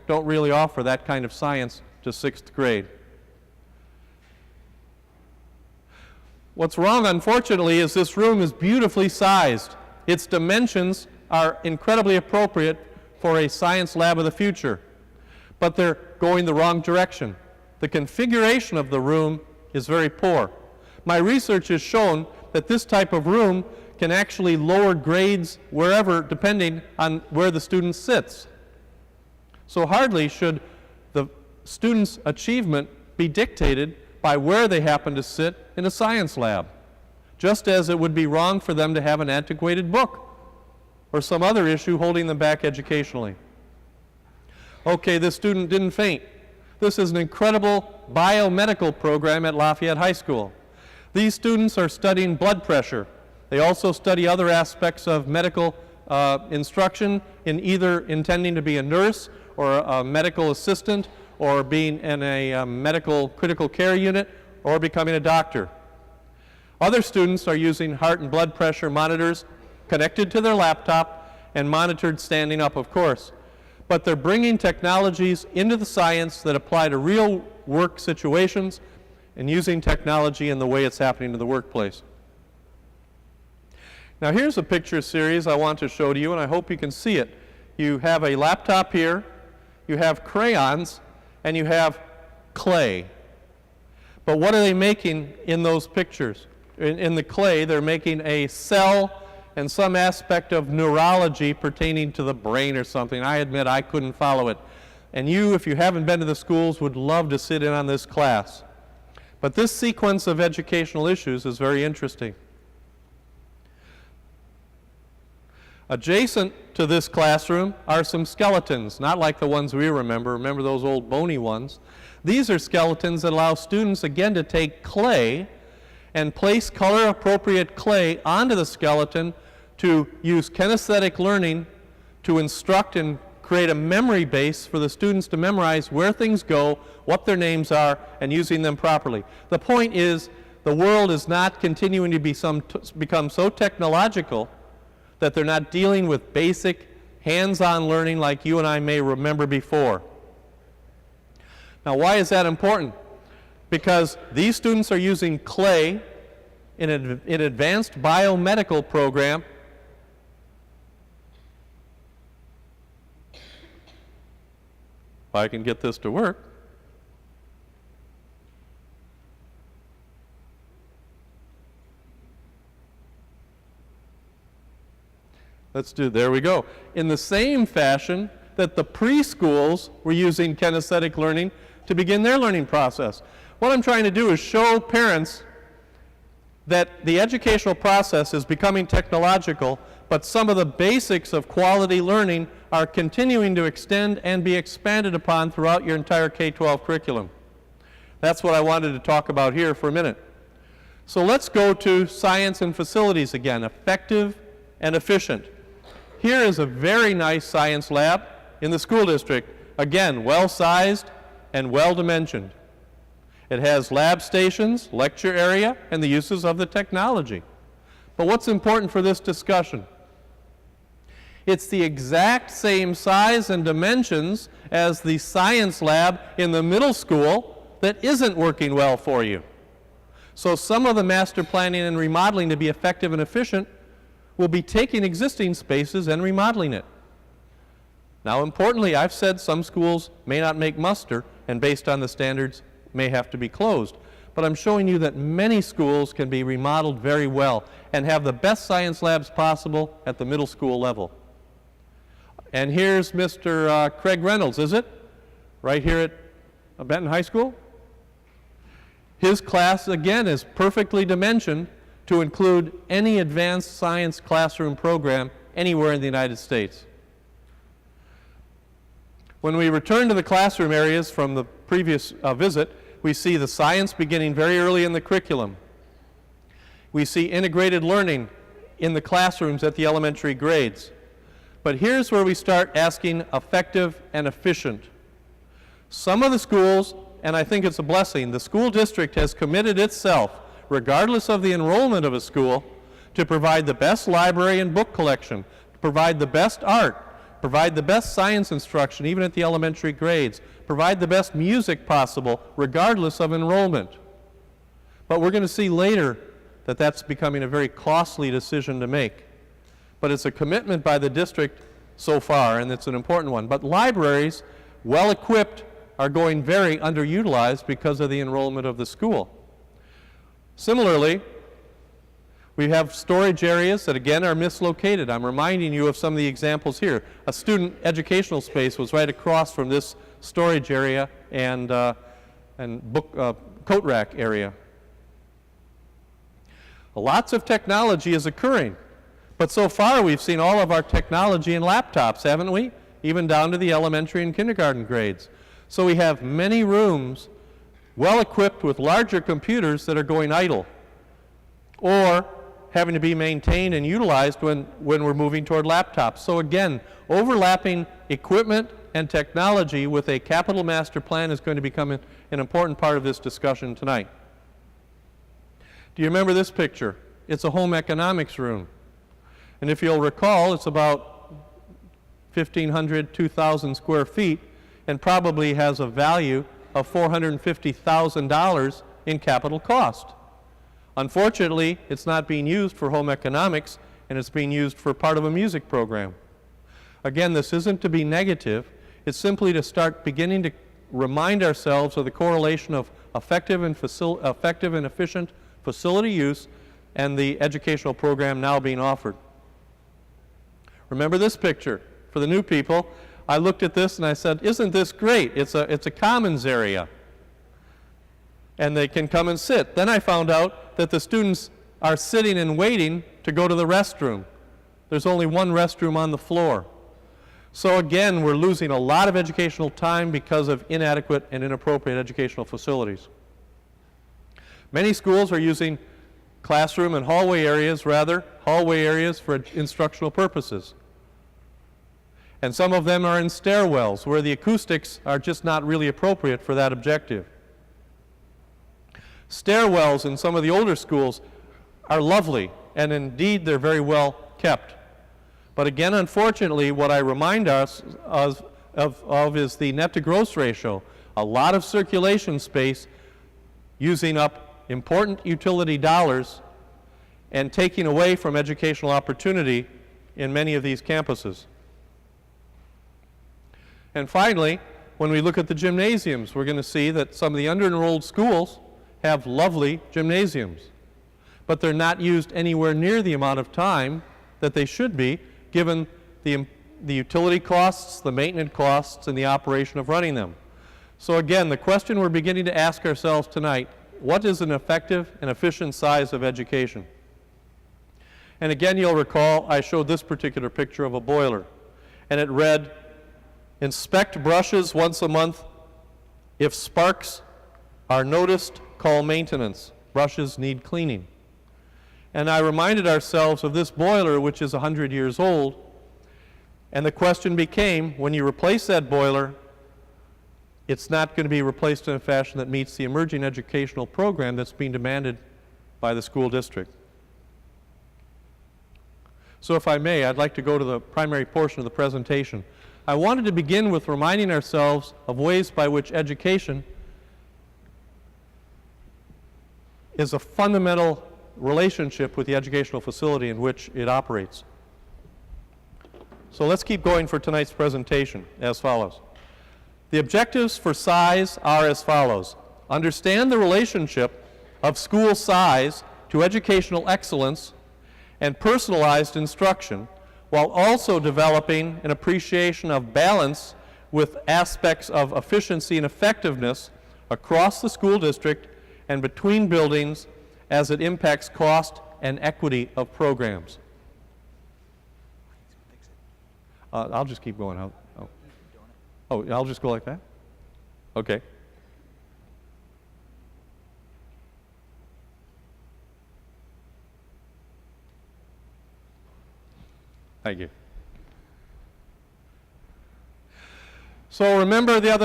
don't really offer that kind of science to 6th grade. What's wrong, unfortunately, is this room is beautifully sized. Its dimensions are incredibly appropriate for a science lab of the future, but they're going the wrong direction. The configuration of the room is very poor. My research has shown that this type of room can actually lower grades wherever, depending on where the student sits. So hardly should the student's achievement be dictated by where they happen to sit in a science lab, just as it would be wrong for them to have an antiquated book or some other issue holding them back educationally. Okay, this student didn't faint. This is an incredible biomedical program at Lafayette High School. These students are studying blood pressure. They also study other aspects of medical instruction in either intending to be a nurse or a medical assistant or being in a medical critical care unit or becoming a doctor. Other students are using heart and blood pressure monitors connected to their laptop and monitored standing up, of course. But they're bringing technologies into the science that apply to real work situations and using technology in the way it's happening in the workplace. Now here's a picture series I want to show to you, and I hope you can see it. You have a laptop here, you have crayons, and you have clay. But what are they making in those pictures? In the clay, they're making a cell and some aspect of neurology pertaining to the brain or something. I admit I couldn't follow it. And you, if you haven't been to the schools, would love to sit in on this class. But this sequence of educational issues is very interesting. Adjacent to this classroom are some skeletons, not like the ones we remember. Remember those old bony ones? These are skeletons that allow students, again, to take clay and place color-appropriate clay onto the skeleton to use kinesthetic learning to instruct and create a memory base for the students to memorize where things go, what their names are, and using them properly. The point is, the world is not continuing to become so technological that they're not dealing with basic hands-on learning like you and I may remember before. Now, why is that important? Because these students are using clay in an advanced biomedical program. If I can get this to work. There we go. In the same fashion that the preschools were using kinesthetic learning to begin their learning process. What I'm trying to do is show parents that the educational process is becoming technological, but some of the basics of quality learning are continuing to extend and be expanded upon throughout your entire K-12 curriculum. That's what I wanted to talk about here for a minute. So let's go to science and facilities again, effective and efficient. Here is a very nice science lab in the school district. Again, well-sized and well-dimensioned. It has lab stations, lecture area, and the uses of the technology. But what's important for this discussion? It's the exact same size and dimensions as the science lab in the middle school that isn't working well for you. So some of the master planning and remodeling to be effective and efficient will be taking existing spaces and remodeling it. Now, importantly, I've said some schools may not make muster, and based on the standards, may have to be closed. But I'm showing you that many schools can be remodeled very well and have the best science labs possible at the middle school level. And here's Mr. Craig Reynolds, is it? Right here at Benton High School. His class, again, is perfectly dimensioned to include any advanced science classroom program anywhere in the United States. When we return to the classroom areas from the previous visit, we see the science beginning very early in the curriculum. We see integrated learning in the classrooms at the elementary grades. But here's where we start asking effective and efficient. Some of the schools, and I think it's a blessing, the school district has committed itself, regardless of the enrollment of a school, to provide the best library and book collection, to provide the best art, provide the best science instruction even at the elementary grades, provide the best music possible regardless of enrollment. But we're going to see later that that's becoming a very costly decision to make. But it's a commitment by the district so far, and it's an important one. But libraries, well equipped, are going very underutilized because of the enrollment of the school. Similarly, we have storage areas that again are mislocated. I'm reminding you of some of the examples here. A student educational space was right across from this storage area and coat rack area. Lots of technology is occurring, but so far we've seen all of our technology in laptops, haven't we? Even down to the elementary and kindergarten grades. So we have many rooms well equipped with larger computers that are going idle or having to be maintained and utilized when we're moving toward laptops. So again, overlapping equipment and technology with a capital master plan is going to become an important part of this discussion tonight. Do you remember this picture? It's a home economics room. And if you'll recall, it's about 1,500, 2,000 square feet and probably has a value of $450,000 in capital cost. Unfortunately, it's not being used for home economics, and it's being used for part of a music program. Again, this isn't to be negative. It's simply to start beginning to remind ourselves of the correlation of effective and efficient facility use and the educational program now being offered. Remember this picture. For the new people, I looked at this and I said, isn't this great? It's a commons area. And they can come and sit. Then I found out that the students are sitting and waiting to go to the restroom. There's only one restroom on the floor. So again, we're losing a lot of educational time because of inadequate and inappropriate educational facilities. Many schools are using classroom and hallway areas for instructional purposes. And some of them are in stairwells where the acoustics are just not really appropriate for that objective. Stairwells in some of the older schools are lovely, and indeed they're very well kept. But again, unfortunately, what I remind us of is the net to gross ratio. A lot of circulation space using up important utility dollars and taking away from educational opportunity in many of these campuses. And finally, when we look at the gymnasiums, we're going to see that some of the under-enrolled schools have lovely gymnasiums, but they're not used anywhere near the amount of time that they should be, given the utility costs, the maintenance costs, and the operation of running them. So again, the question we're beginning to ask ourselves tonight, what is an effective and efficient size of education? And again, you'll recall I showed this particular picture of a boiler, and it read, inspect brushes once a month. If sparks are noticed, call maintenance. Brushes need cleaning. And I reminded ourselves of this boiler, which is 100 years old, and the question became, when you replace that boiler, it's not going to be replaced in a fashion that meets the emerging educational program that's being demanded by the school district. So if I may, I'd like to go to the primary portion of the presentation. I wanted to begin with reminding ourselves of ways by which education is a fundamental relationship with the educational facility in which it operates. So let's keep going for tonight's presentation as follows. The objectives for size are as follows. Understand the relationship of school size to educational excellence and personalized instruction, while also developing an appreciation of balance with aspects of efficiency and effectiveness across the school district and between buildings as it impacts cost and equity of programs. I'll just keep going. Oh, I'll just go like that? Okay. Thank you. So remember the other